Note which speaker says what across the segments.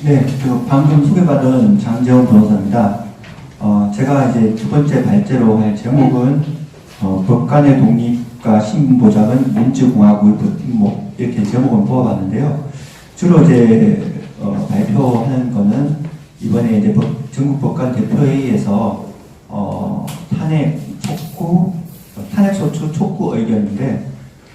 Speaker 1: 네, 방금 소개받은 장재원 변호사입니다. 제가 이제 두 번째 발제로 할 제목은 법관의 독립과 신분보장은 민주공화국의 뭐 이렇게 제목은 뽑아봤는데요. 주로 이제 발표하는 거는 이번에 이제 전국법관 대표회의에서 탄핵소추 촉구 의견인데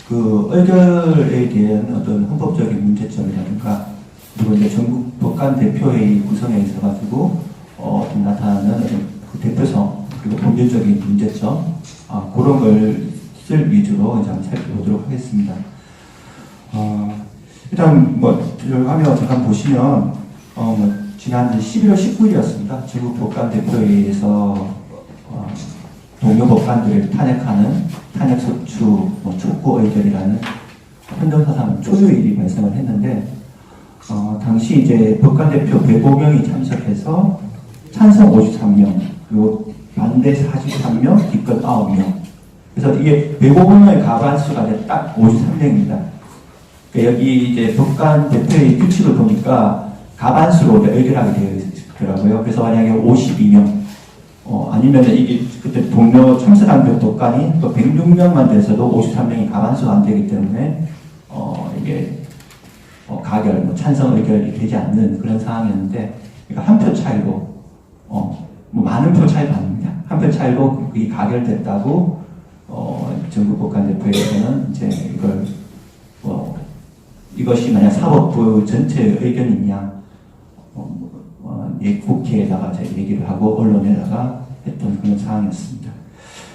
Speaker 1: 그 의결에 대한 어떤 헌법적인 문제점이라든가 그리고 이제 전국 법관 대표회의 구성에 있어가지고 좀 나타나는 어떤 그 대표성 그리고 법률적인 문제점 그런 것을 위주로 이제 한번 살펴보도록 하겠습니다. 일단 뭐 들어가면 잠깐 보시면 지난 11월 19일이었습니다. 전국 법관 대표회의에서 동료 법관들을 탄핵하는 탄핵소추 촉구 의결이라는 헌정사상 초유일이 발생을 했는데 당시 이제 법관 대표 105명이 참석해서 찬성 53명, 그리고 반대 43명, 기권 9명. 그래서 이게 105명의 과반수가 딱 53명입니다. 그러니까 여기 이제 법관 대표의 규칙을 보니까 과반수로 의결하게 되어 있더라고요. 그래서 만약에 52명, 아니면 이게 그때 동료 참석한 법관이 또 106명만 돼서도 53명이 과반수가 안 되기 때문에 이게 가결, 찬성 의결이 되지 않는 그런 상황이었는데, 그러니까 한 표 차이로, 많은 표 차이도 아닙니다. 한 표 차이로 그게 가결됐다고, 전국법관대표에서는 이제 이걸, 이것이 만약 사법부 전체의 의견이냐, 국회에다가 얘기를 하고 언론에다가 했던 그런 상황이었습니다.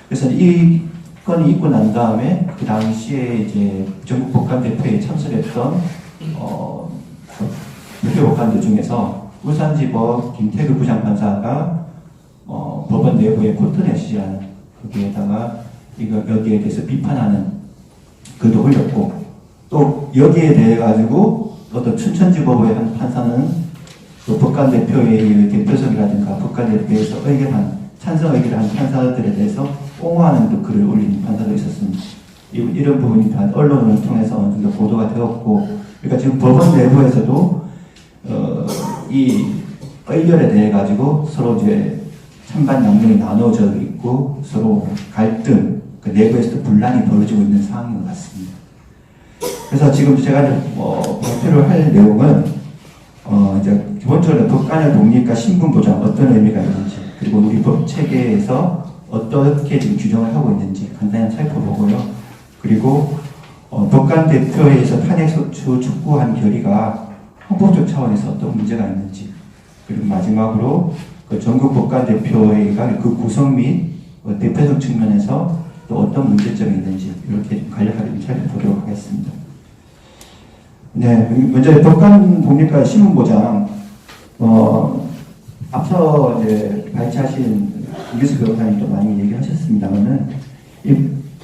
Speaker 1: 그래서 이 건이 있고 난 다음에 그 당시에 이제 전국법관대표에 참석했던 대표 법관들 중에서 울산지법 김태규 부장판사가 법원 내부의 코트넷이라는 거기에다가 여기에 대해서 비판하는 글도 올렸고 또 여기에 대해 가지고 어떤 춘천지법의 한 판사는 그 법관 대표의 대표성이라든가 법관 대표에서 찬성 의결한 판사들에 대해서 옹호하는 또 글을 올린 판사도 있었습니다. 이런 부분이 다 언론을 통해서 어느 정도 보도가 되었고, 그러니까 지금 법원 내부에서도 이 의결에 대해 가지고 서로 이제 찬반 양면이 나눠져 있고 서로 갈등, 그 내부에서도 분란이 벌어지고 있는 상황인 것 같습니다. 그래서 지금 제가 발표를 할 내용은 이제 기본적으로 법관의 독립과 신분 보장 어떤 의미가 있는지, 그리고 우리 법 체계에서 어떻게 지금 규정을 하고 있는지 간단히 살펴보고요. 그리고 법관 대표회에서 탄핵소추 촉구한 결의가 헌법적 차원에서 어떤 문제가 있는지, 그리고 마지막으로 그 전국 법관 대표회가 그 구성 및 대표적 측면에서 또 어떤 문제점이 있는지 이렇게 간략하게 좀 살펴보도록 하겠습니다. 네, 먼저 법관 독립과 신분 보장. 앞서 이제 발췌하신 김기수 변호사님 또 많이 얘기하셨습니다만은 이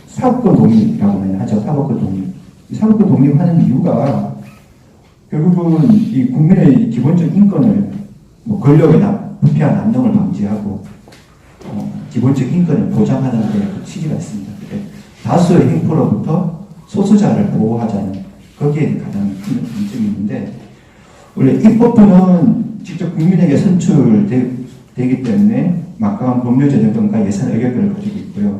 Speaker 1: 사법권 독립이라고 많이 하죠. 사법권 독립. 이 사법권 독립하는 이유가 결국은 이 국민의 기본적 인권을 권력의 부패한 남용을 방지하고 기본적 인권을 보장하는 데 그 취지가 있습니다. 다수의 횡포로부터 소수자를 보호하자는 거기에 가장 큰 문제점이 있는데, 원래 입법부는 직접 국민에게 선출되기 때문에 막강한 법률 제정 등과 예산 의결권을 가지고 있고요.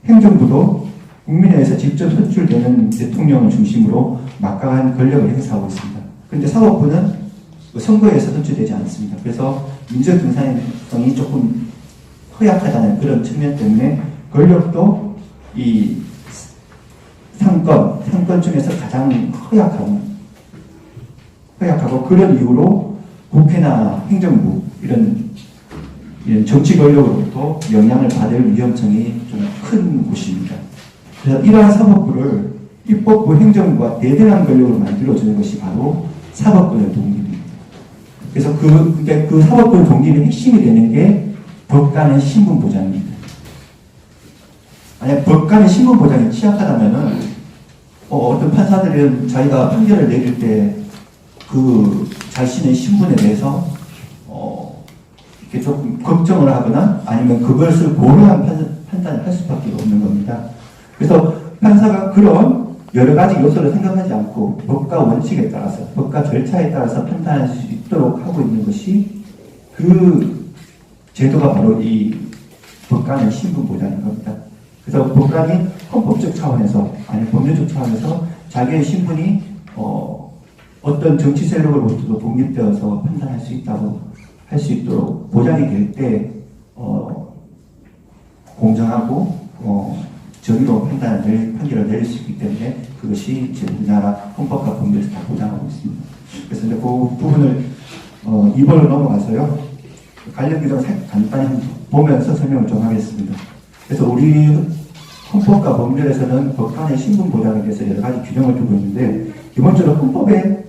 Speaker 1: 행정부도 국민에 의해서 직접 선출되는 대통령을 중심으로 막강한 권력을 행사하고 있습니다. 그런데 사법부는 선거에서 선출되지 않습니다. 그래서 민주적 등산성이 조금 허약하다는 그런 측면 때문에 권력도 이 상권 중에서 가장 허약하고 그런 이유로 국회나 행정부 이런 정치 권력으로부터 영향을 받을 위험성이 좀 큰 곳입니다. 그래서 이러한 사법부를 입법부 행정부가 대등한 권력으로 만들어주는 것이 바로 사법권의 독립입니다. 그래서 그 사법권 독립의 핵심이 되는 게 법관의 신분 보장입니다. 만약 법관의 신분 보장이 취약하다면은 어떤 판사들은 자기가 판결을 내릴 때 그 자신의 신분에 대해서 이렇게 조금 걱정을 하거나 아니면 그것을 고려한 판단을 할 수밖에 없는 겁니다. 그래서 판사가 그런 여러 가지 요소를 생각하지 않고 법과 원칙에 따라서 법과 절차에 따라서 판단할 수 있도록 하고 있는 것이 그 제도가 바로 이 법관의 신분 보장인 겁니다. 그래서 법관이 헌법적 차원에서 아니 법률적 차원에서 자기의 신분이 어떤 정치 세력으로부터도 독립되어서 판단할 수 있다고 할 수 있도록 보장이 될 때 공정하고 정의로운 판결을 내릴 수 있기 때문에 그것이 지금 우리나라 헌법과 법률에서 다 보장하고 있습니다. 그래서 이제 그 부분을 2번으로 넘어가서요. 관련 규정을 간단히 한번 보면서 설명을 좀 하겠습니다. 그래서 우리 헌법과 법률에서는 법관의 신분 보장에 대해서 여러 가지 규정을 두고 있는데 기본적으로 헌법에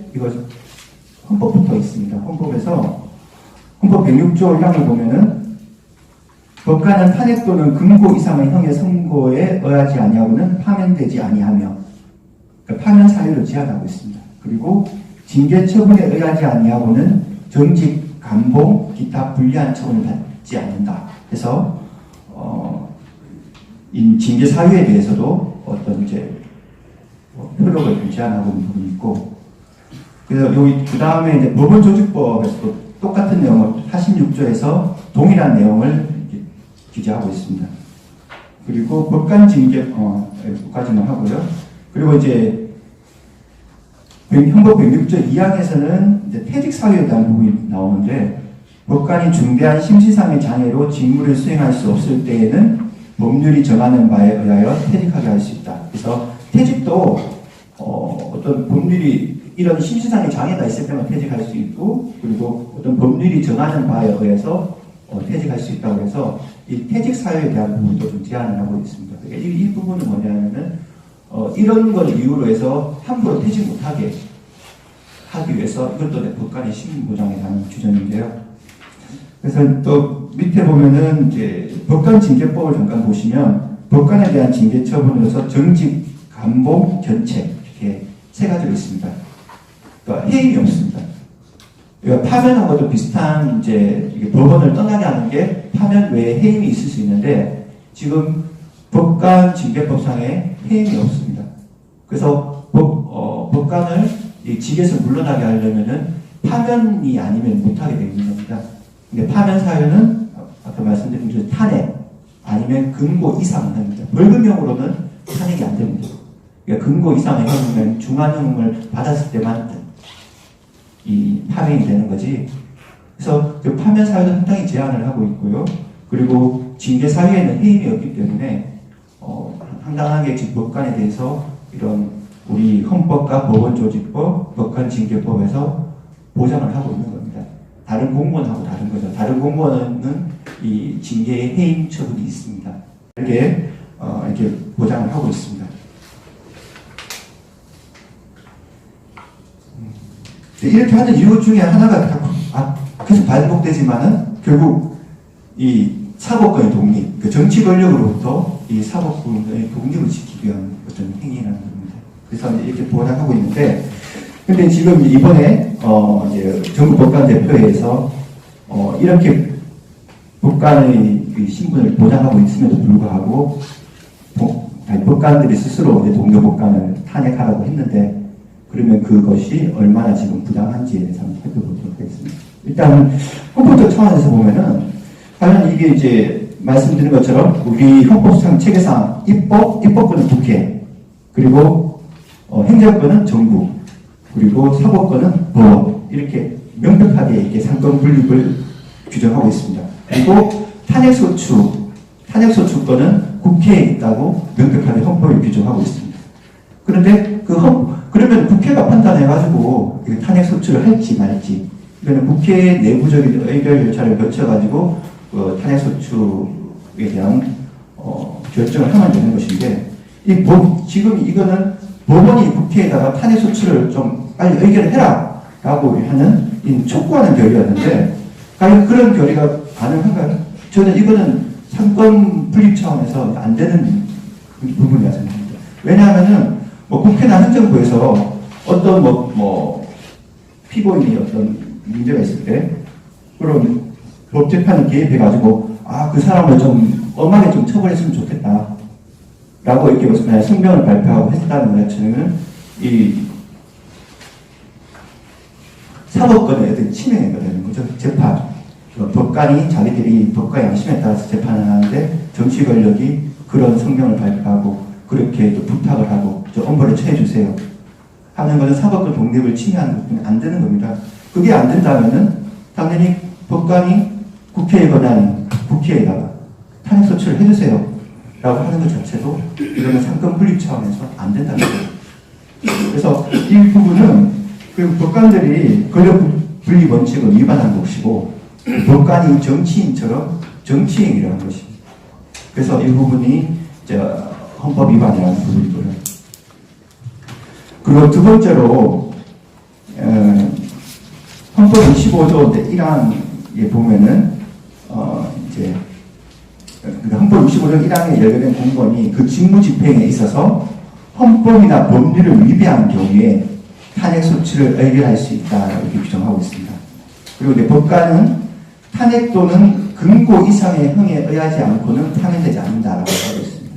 Speaker 1: 헌법부터 있습니다. 헌법에서 헌법 106조 1항을 보면은 법관은 탄핵 또는 금고 이상의 형의 선고에 의하지 아니하고는 파면되지 아니하며 그러니까 파면 사유를 제한하고 있습니다. 그리고 징계 처분에 의하지 아니하고는 정직, 감봉, 기타 불리한 처분을 받지 않는다. 그래서 이 징계 사유에 대해서도 어떤 이제 효력을 제한하고 있는 부분이 있고, 그래서 여기 그 다음에 이제 법원조직법에서도 똑같은 내용을 46조에서 동일한 내용을 규제하고 있습니다. 그리고 법관 징계 여기까지만 하고요. 그리고 이제 헌법 106조 2항에서는 이제 퇴직 사유에 대한 부분이 나오는데 법관이 중대한 심시상의 장애로 직무를 수행할 수 없을 때에는 법률이 정하는 바에 의하여 퇴직하게 할 수 있다. 그래서 퇴직도 어떤 법률이 이런 심시상의 장애가 있을 때만 퇴직할 수 있고, 그리고 어떤 법률이 정하는 바에 의해서 퇴직할 수 있다고 해서 이 퇴직 사유에 대한 부분도 좀 제한을 하고 있습니다. 그러니까 이 부분은 뭐냐면은 이런 걸 이유로 해서 함부로 퇴직 못하게 하기 위해서 이것도 법관의 신분 보장에 관한 규정인데요. 그래서 또 밑에 보면은 이제 법관 징계법을 잠깐 보시면 법관에 대한 징계 처분으로서 정직, 감봉, 견책 이렇게 세 가지로 있습니다. 그러니까 해임이 없습니다. 그러니까 파면하고도 비슷한 이제 이게 법원을 떠나게 하는 게 파면 외에 해임이 있을 수 있는데 지금 법관 징계법상에 해임이 없습니다. 그래서 법관을 이 직에서 물러나게 하려면은 파면이 아니면 못하게 되어 있는 겁니다. 근데 파면 사유는 아까 말씀드린 대로 탄핵 아니면 금고 이상입니다. 벌금형으로는 탄핵이 안 됩니다. 그러니까 금고 이상의 형이면 중환형을 받았을 때만 이 파면이 되는 거지. 그래서 그 파면 사유는 상당히 제한을 하고 있고요. 그리고 징계 사유에는 해임이 없기 때문에 상당하게 지금 법관에 대해서 이런 우리 헌법과 법원조직법, 법관징계법에서 보장을 하고 있는 겁니다. 다른 공무원하고 다른 거죠. 다른 공무원은 이 징계의 해임 처분이 있습니다. 이렇게 보장을 하고 있습니다. 이렇게 하는 이유 중에 하나가 계속 반복되지만은 결국 이 사법권의 독립, 그 정치 권력으로부터 이 사법권의 독립을 지키기 위한 어떤 행위라는 겁니다. 그래서 이렇게 보장하고 있는데, 근데 지금 이번에 이제 전국 법관 대표회에서 이렇게 법관의 신분을 보장하고 있음에도 불구하고 법관들이 스스로 이제 동료 법관을 탄핵하라고 했는데, 그러면 그것이 얼마나 지금 부당한지에 대해서 한번 살펴보도록 하겠습니다. 일단 헌법적 차원에서 보면은 과연 이게 이제 말씀드린 것처럼 우리 헌법상 체계상 입법권은 국회, 그리고 행정권은 정부, 그리고 사법권은 법원, 이렇게 명백하게 이게 상권 분립을 규정하고 있습니다. 그리고 탄핵소추권은 국회에 있다고 명백하게 헌법에 규정하고 있습니다. 그런데 그러면 국회가 판단해가지고 탄핵소추를 할지 말지, 이거는 국회의 내부적인 의결 절차를 거쳐가지고 탄핵소추에 대한 결정을 하면 되는 것인데, 지금 이거는 법원이 국회에다가 탄핵소추를 좀 빨리 의결을 해라 라고 하는 촉구하는 결의였는데, 과연 그런 결의가 가능한가요? 저는 이거는 상권 분립 차원에서 안 되는 부분이라고 생각합니다. 왜냐하면은 국회나 행정부에서 어떤 피고인이 어떤 문제가 있을 때 그런 법재판에 개입해가지고 그 사람을 좀 엄하게 좀 처벌했으면 좋겠다 라고 이렇게 그냥 성명을 발표하고 했다는 것 자체는 이 사법권의 어떤 침해가 되는 거죠. 재판. 법관이 자기들이 법과 양심에 따라서 재판을 하는데 정치 권력이 그런 성명을 발표하고 그렇게 또 부탁을 하고 엄벌에 처해주세요 하는 것은 사법권 독립을 침해하는 것은 안 되는 겁니다. 그게 안 된다면은 당연히 법관이 국회의 권한 국회에다가 탄핵소추를 해주세요 라고 하는 것 자체도 이거는 상권 분립 차원에서 안 된다는 거예요. 그래서 이 부분은 그 법관들이 권력 분립 원칙을 위반한 것이고 법관이 정치인처럼 정치행위를 한 것입니다. 그래서 이 부분이 헌법 위반이라는 부분이고요. 그리고 두 번째로 헌법 25조 1항에 보면은 이제 헌법 25조 1항에 열거된 공건이 그 직무 집행에 있어서 헌법이나 법률을 위배한 경우에 탄핵 소추를 의결할 수 있다 이렇게 규정하고 있습니다. 그리고 이제 법관은 탄핵 또는 금고 이상의 형에 의하지 않고는 파면되지 않는다라고 하고 있습니다.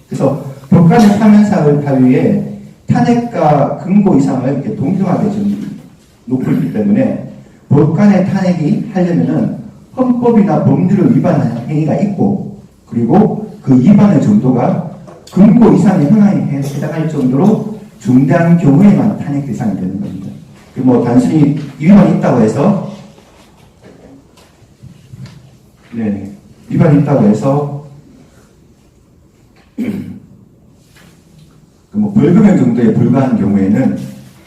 Speaker 1: 그래서 법관의 파면사를 하위에 탄핵과 금고 이상을 이렇게 동등하게 좀 놓고 있기 때문에 법관의 탄핵이 하려면은 헌법이나 법률을 위반하는 행위가 있고 그리고 그 위반의 정도가 금고 이상의 형에 해당할 정도로 중대한 경우에만 탄핵 대상이 되는 겁니다. 뭐 단순히 위반이 있다고 해서 위반이 있다고 해서 뭐 벌금형 정도에 불과한 경우에는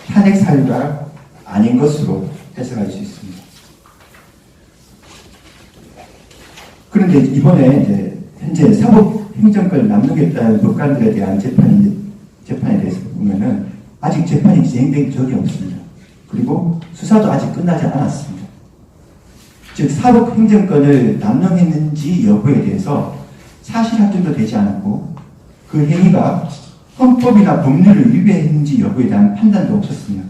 Speaker 1: 탄핵 사유가 아닌 것으로 해석할 수 있습니다. 그런데 이번에 이제 현재 사법행정권을 남용했다는 법관들에 대한 재판에 대해서 보면은 아직 재판이 진행된 적이 없습니다. 그리고 수사도 아직 끝나지 않았습니다. 즉 사법행정권을 남용했는지 여부에 대해서 사실 확정도 되지 않았고 그 행위가 헌법이나 법률을 위배했는지 여부에 대한 판단도 없었습니다.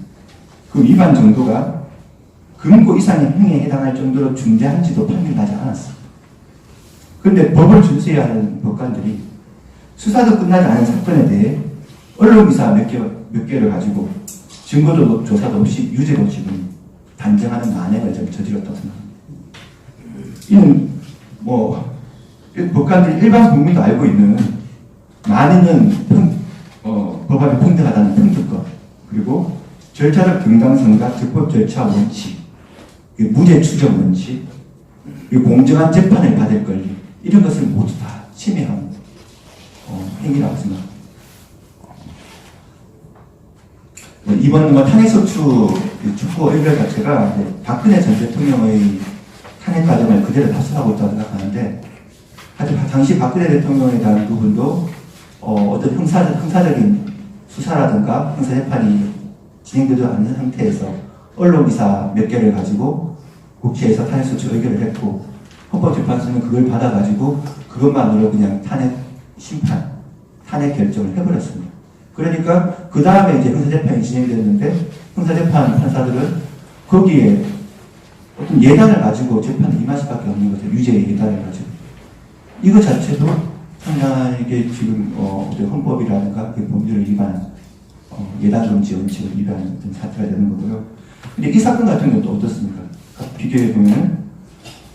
Speaker 1: 그 위반 정도가 금고 이상의 형에 해당할 정도로 중대한지도 판명하지 않았습니다. 그런데 법을 준수해야 하는 법관들이 수사도 끝나지 않은 사건에 대해 언론기사 몇 개를 가지고 증거도 조사도 없이 유죄로 지금 단정하는 만행을 저질렀다고 생각합니다. 이는 법관들이 일반 국민도 알고 있는 많은 법안이 평등하다는 평등권 그리고 절차적 정당성과 적법 절차 원칙 무죄 추정 원칙 그리고 공정한 재판을 받을 권리 이런 것을 모두 다 침해한 행위라고 생각합니다. 이번 탄핵소추 촉구 의결 자체가 박근혜 전 대통령의 탄핵 과정을 그대로 답습하고 있다고 생각하는데 하지만 당시 박근혜 대통령에 대한 부분도 어떤 형사적인 수사라든가 형사재판이 진행되지 않는 상태에서 언론기사 몇 개를 가지고 국회에서 탄핵소추 의결을 했고 헌법재판소는 그걸 받아가지고 그것만으로 그냥 탄핵 심판, 탄핵 결정을 해버렸습니다. 그러니까 그 다음에 이제 형사재판이 진행됐는데 형사재판 판사들은 거기에 어떤 예단을 가지고 재판에 임할 수밖에 없는 거죠. 유죄의 예단을 가지고. 이거 자체도 상당하게 지금 헌법이라든가 그 법률을 위반한 예단 금지 원칙을 위반한 사태가 되는 거고요. 근데 이 사건 같은 경우도 어떻습니까? 비교해 보면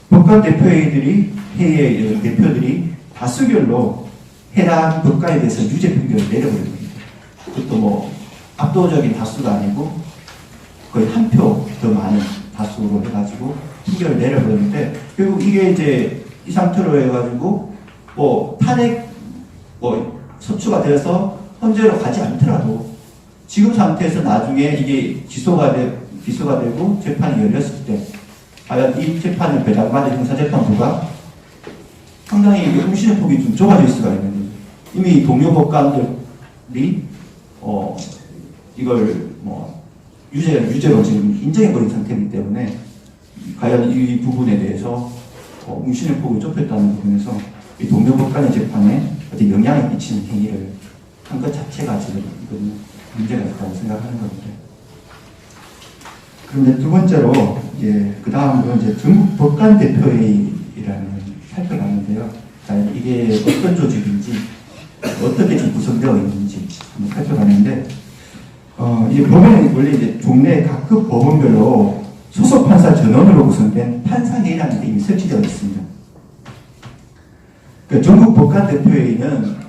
Speaker 1: 법관 대표회의들이 회의의 대표들이 다수결로 해당 법관에 대해서 유죄 판결을 내려버립니다. 그것도 압도적인 다수가 아니고 거의 한 표 더 많은 다수로 해가지고 판결을 내려버렸는데 결국 이게 이제 이 상태로 해가지고 탄핵 소추가 되어서 헌재로 가지 않더라도 지금 상태에서 나중에 이게 기소가 되고 재판이 열렸을 때 과연 이 재판을 배당받은 형사재판부가 상당히 흠신의 폭이 좀 좁아질 수가 있는 거죠. 이미 동료 법관들이 이걸 유죄로 지금 인정해버린 상태이기 때문에 과연 이 부분에 대해서 흠신의 폭이 좁혔다는 부분에서 이 동료 법관의 재판에 어떤 영향을 미치는 행위를 한 것 자체가 지금 문제가 있다고 생각하는 겁니다. 그런데 두 번째로 그 다음으로 이제 전국 법관 대표회의라는 살펴봤는데요. 이게 어떤 조직인지 어떻게 좀 구성되어 있는지 한번 살펴봤는데 이제 법원은 원래 이제 종래 각급 법원별로 소속 판사 전원으로 구성된 판사회의라는 게 이미 설치되어 있습니다. 그 전국 법관대표회의는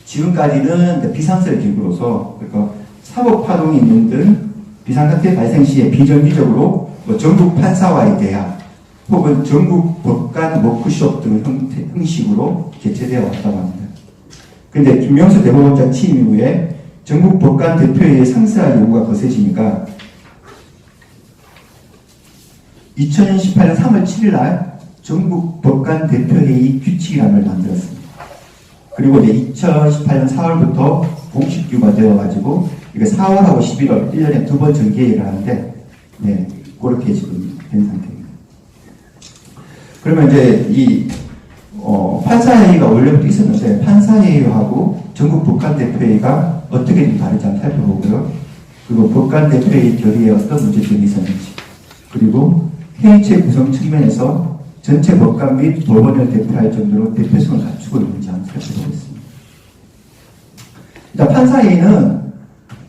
Speaker 1: 지금까지는 비상설 기구로서 그러니까 사법 파동이 있는 등 비상사태 발생 시에 비정기적으로 뭐 전국 판사와의 대화 혹은 전국 법관 워크숍 등 형식으로 개최되어 왔다고 합니다. 그런데 김명수 대법원장 취임 이후에 전국 법관 대표회의에 상세할 요구가 거세지니까 2018년 3월 7일 날 전국 법관 대표회의 규칙이라는 걸 만들었습니다. 그리고 이제 2018년 4월부터 공식 규가 되어가지고 이게 4월하고 11월 1년에 2번 정기회의를 하는데 네, 그렇게 지금 된 상태입니다. 그러면 이제 이 판사회의가 원래부터 있었는데 판사회의하고 전국 법관대표회의가 어떻게 좀 다른지 한번 살펴보고요. 그리고 법관대표회의 결의에 어떤 문제점이 있었는지 그리고 회의체 구성 측면에서 전체 법관 및 법원을 대표할 정도로 대표성을 갖추고 있는지 한번 살펴보겠습니다. 일단 판사회의는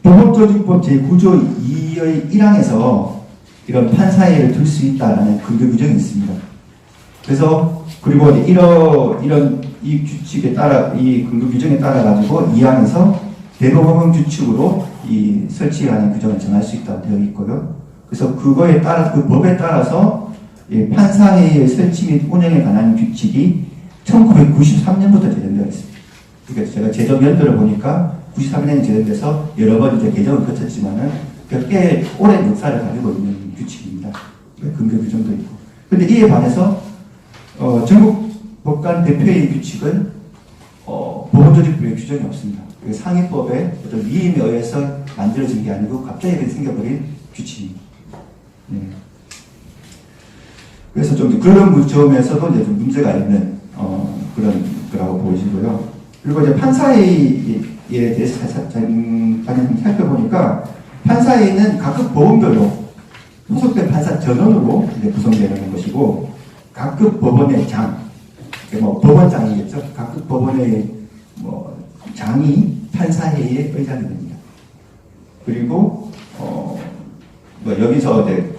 Speaker 1: 법원조직법 제9조 2의 1항에서 이런 판사회의를 둘 수 있다는 근거 규정이 있습니다. 그래서 그리고 이런 이 규칙에 따라 이 근거 규정에 따라 가지고 2항에서 대법원 규칙으로 이 설치하는 규정을 정할 수 있다고 되어 있고요. 그래서 그거에 따라 그 법에 따라서 판사회의의 설치 및 운영에 관한 규칙이 1993년부터 제정되어 있습니다. 그러니까 제가 제정 연도를 보니까 93년에 제정돼서 여러 번 이제 개정을 거쳤지만은 꽤 오랜 역사를 가지고 있는 규칙입니다. 근거 규정도 있고. 근데 이에 반해서 전국 법관 대표회의 규칙은 법원조직법에 규정이 없습니다. 상위법의 어떤 위임에 의해서 만들어진 게 아니고 갑자기 생겨버린 규칙입니다. 네. 그래서 좀 그런 점에서도 이제 좀 문제가 있는 그런 거라고 보이시고요. 그리고 이제 판사회의에 대해서 잠깐 살펴보니까 판사회의는 각급 법원별로 소속된 판사 전원으로 이제 구성되는 것이고 각급 법원의 장, 뭐 법원장이겠죠. 각급 법원의 뭐 장이 판사회의의 의장이 됩니다. 그리고 뭐 여기서 이제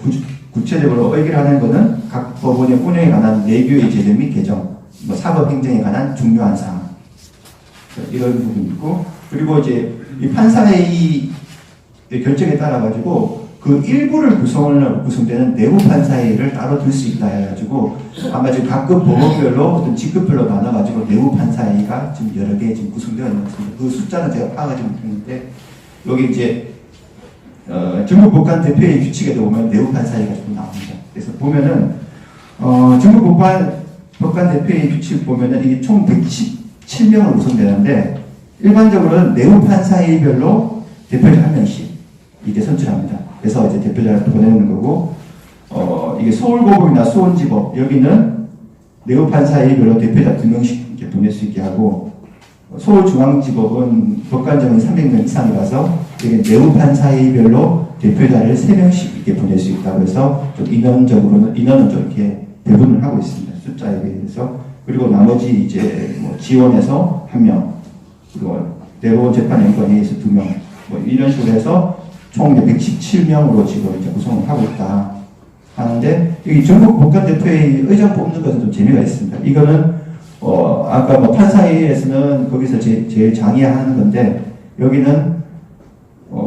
Speaker 1: 구체적으로 의결하는 것은 각 법원의 운영에 관한 내규의 제정 및 개정, 뭐 사법행정에 관한 중요한 사항 이런 부분이 있고 그리고 이제 이 판사회의 결정에 따라 가지고 그 일부를 구성되는 내부 판사회의를 따로 둘 수 있다 해가지고 아마 지금 각급 법원별로 어떤 직급별로 나눠가지고 내부 판사회의가 지금 여러 개 지금 구성되어 있는 것 같습니다. 그 숫자는 제가 파악하지 못했는데 여기 이제 전국 법관 대표회의 규칙에도 보면 내부 판사회의가 좀 나옵니다. 그래서 보면은 전국 법관 대표회의 규칙 보면은 이게 총 117명으로 구성되는데 일반적으로는 내부 판사회의별로 대표자 한 명씩 이게 선출합니다. 그래서 이제 대표자를 보내는 거고, 이게 서울고법이나 수원지법, 여기는 내부판사회의별로 대표자 2명씩 이렇게 보낼 수 있게 하고, 서울중앙지법은 법관정은 300명 이상이라서, 여기 내부판사회의별로 대표자를 3명씩 이렇게 보낼 수 있다고 해서, 좀 인원은 좀 이렇게 배분을 하고 있습니다. 숫자에 비해서. 그리고 나머지 이제 뭐 지원에서 1명, 그리고 대법원 재판연구원회의에서 2명, 뭐 이런 식으로 해서 총 117명으로 지금 이제 구성을 하고 있다 하는데 여기 전국 법관대표회의 의장 뽑는 것은 좀 재미가 있습니다. 이거는 아까 뭐 판사회의에서는 거기서 제일 장의하는 건데 여기는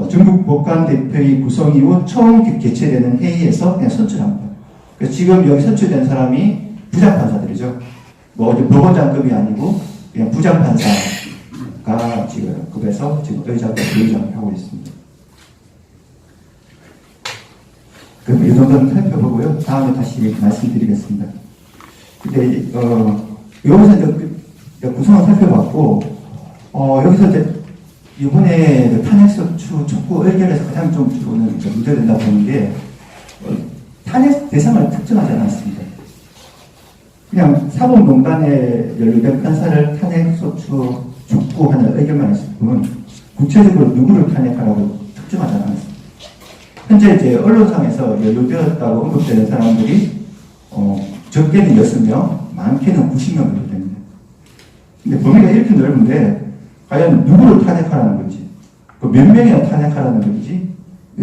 Speaker 1: 전국 법관대표회의 구성 이후 처음 개최되는 회의에서 그냥 선출합니다. 그래서 지금 여기 선출된 사람이 부장판사들이죠. 뭐 어디 법원장급이 아니고 그냥 부장판사가 지금 급에서 지금 의장과 부의장을 하고 있습니다. 그럼 이 정도는 살펴보고요. 다음에 다시 말씀드리겠습니다. 근데, 여기서 이제 구성을 살펴봤고, 여기서 이제, 이번에 탄핵소추 촉구 의결에서 가장 좀 주로는 문제된다고 보는 게, 탄핵 대상을 특정하지 않았습니다. 그냥 사법농단에 연루된 판사를 탄핵소추 촉구하는 의결만 했을 뿐, 구체적으로 누구를 탄핵하라고 특정하지 않았습니다. 현재 이제 언론상에서 연루되었다고 언급되는 사람들이 적게는 6명, 많게는 90명 정도 됩니다. 근데 범위가 이렇게 넓은데 과연 누구를 탄핵하라는 건지 몇 명이나 탄핵하라는 건지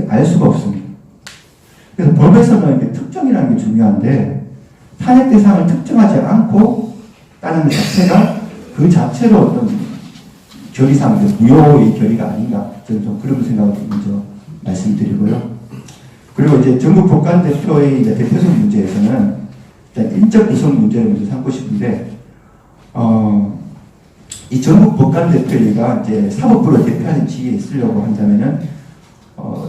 Speaker 1: 알 수가 없습니다. 그래서 법에서는 이게 특정이라는 게 중요한데 탄핵 대상을 특정하지 않고 따는 것 자체가 그 자체로 어떤 결의상 무효의 결의가 아닌가 저는 좀 그런 생각을 먼저 말씀드리고요. 그리고 이제 전국 법관 대표의 대표성 문제에서는 일단 인적 구성 문제를 먼저 삼고 싶은데 이 전국 법관 대표가 이제 사법부를 대표하는 지위에 있으려고 한다면은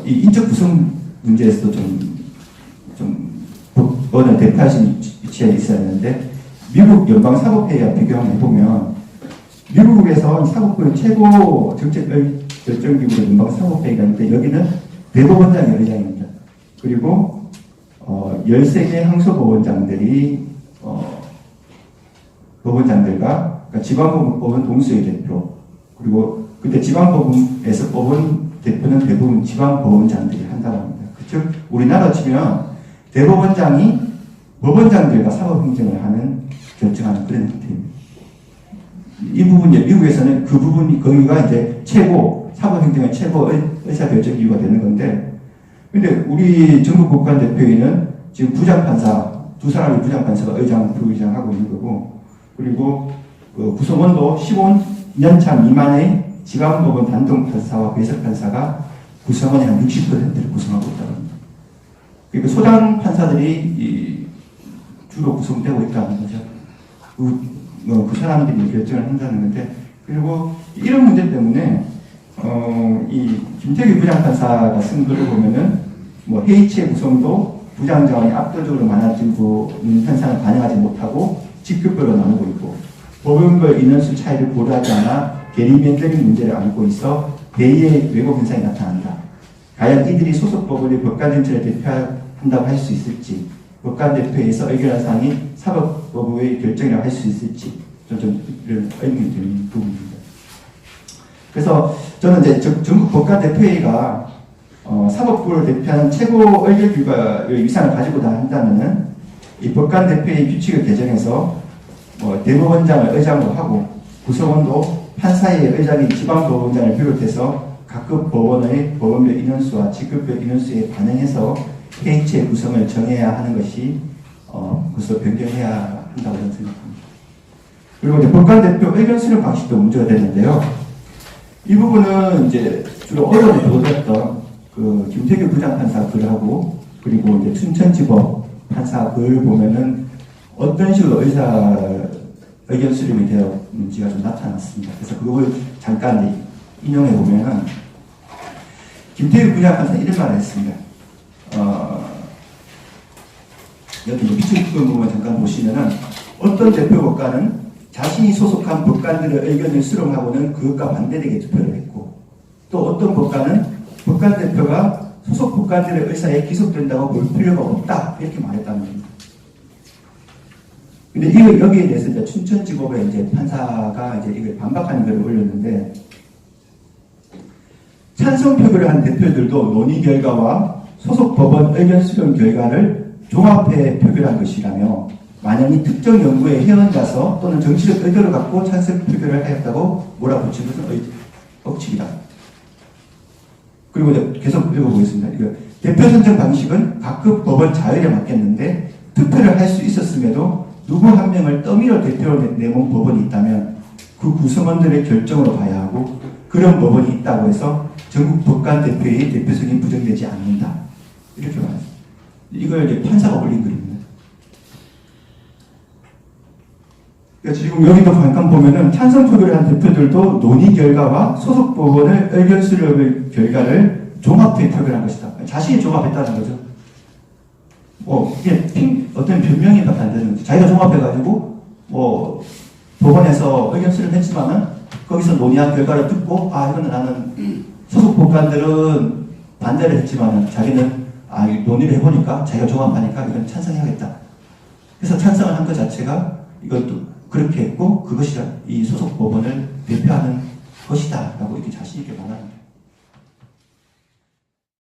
Speaker 1: 이 인적 구성 문제에서도 좀 법원을 대표하시는 위치에 있어야 하는데 미국 연방사법회의와 비교 한번 해보면 미국에서 사법부의 최고 정책 결정기구로 연방사법회의가 있는데 여기는 대법원장이 의장입니다. 그리고 13개 항소법원장들이 법원장들과 그러니까 지방법원 동수의 대표 그리고 근데 지방법원에서 뽑은 대표는 대부분 지방법원장들이 한다고 합니다. 즉 우리나라 치면 대법원장이 법원장들과 사법행정을 하는 결정하는 그런 형태입니다. 이 부분 이제 미국에서는 그 부분이 거기가 이제 최고 사법행정의 최고 의사결정기구가 되는 건데, 근데 우리 전국 법관 대표회의는 지금 부장판사 두 사람이 부장판사가 의장, 부의장 하고 있는 거고, 그리고 그 구성원도 15년차 미만의 지방법원 단독판사와 배석판사가 구성원의 한 60%를 구성하고 있다고 합니다. 그리고 소장 판사들이 주로 구성되고 있다는 거죠. 그 사람들이 결정을 한다는 건데, 그리고 이런 문제 때문에 이 김태규 부장판사가 쓴 글을 보면은 뭐 회의체 구성도 부장자원이 압도적으로 많아지고 있는 현상을 반영하지 못하고 직급별로 나누고 있고 법원별 인원수 차이를 고려하지 않아 계리면적인 문제를 안고 있어 대의의 왜곡 현상이 나타난다. 과연 이들이 소속 법원의 법관 전체를 대표한다고 할 수 있을지, 법관 대표에서 의결한 사항이 사법부의 결정이라고 할 수 있을지 좀 이런 의문이 드는 부분입니다. 그래서 저는 이제 전국 법관 대표회의가 사법부를 대표하는 최고 의결 결과의 위상을 가지고 한다면은 이 법관 대표회의 규칙을 개정해서 대법원장을 의장으로 하고 구성원도 판사의 의장인 지방법원장을 비롯해서 각급 법원의 법원별 인원수와 직급별 인원수에 반영해서 회의체 구성을 정해야 하는 것이 그것을 변경해야 한다고 저는 생각합니다. 그리고 이제 법관 대표 의견 수렴 방식도 문제가 되는데요. 이 부분은 이제 주로 언론에 보도됐던 그 김태규 부장판사 글하고 그리고 이제 춘천지법 판사 글 보면은 어떤 식으로 의견 수렴이 되었는지가 좀 나타났습니다. 그래서 그걸 잠깐 인용해 보면은 김태규 부장판사 이런 말을 했습니다. 여기 밑줄 긋은 부분 잠깐 보시면은 어떤 대표 법관은 자신이 소속한 법관들의 의견을 수렴하고는 그것과 반대되게 투표를 했고, 또 어떤 법관은 법관 대표가 소속 법관들의 의사에 기속된다고 볼 필요가 없다 이렇게 말했다는 겁니다. 근데 여기에 대해서 이제 춘천지법의 이제 판사가 이제 이걸 반박하는 글을 올렸는데, 찬성 표결을 한 대표들도 논의 결과와 소속 법원 의견 수렴 결과를 종합해 표결한 것이라며, 만약 이 특정 연구의 회원자서 또는 정치적 의도를 갖고 찬성 표결을 하였다고 몰아붙인 것은 억측이다. 그리고 이제 계속 읽어보겠습니다. 이거 대표 선정 방식은 각급 법원 자율에 맡겼는데 투표를 할 수 있었음에도 누구 한 명을 떠밀어 대표로 내몬 법원이 있다면 그 구성원들의 결정으로 봐야 하고, 그런 법원이 있다고 해서 전국 법관 대표의 대표성이 부정되지 않는다. 이렇게 말했습니다. 이걸 이제 판사가 올린 글입니다. 그러니까 지금 여기도 잠깐 보면은 찬성 표결을 한 대표들도 논의 결과와 소속 법원의 의견 수렴의 결과를 종합해 표결한 것이다. 자신이 종합했다는 거죠. 이게 어떤 변명이밖에 안 되는 거죠. 자기가 종합해가지고 법원에서 의견 수렴했지만은 거기서 논의한 결과를 듣고 이거는 나는 소속 법관들은 반대를 했지만은 자기는 논의를 해보니까 자기가 종합하니까 이건 찬성해야겠다. 그래서 찬성을 한 것 자체가 이것도 그렇게 했고 그것이 이 소속 법원을 대표하는 것이다 라고 이렇게 자신 있게 말하는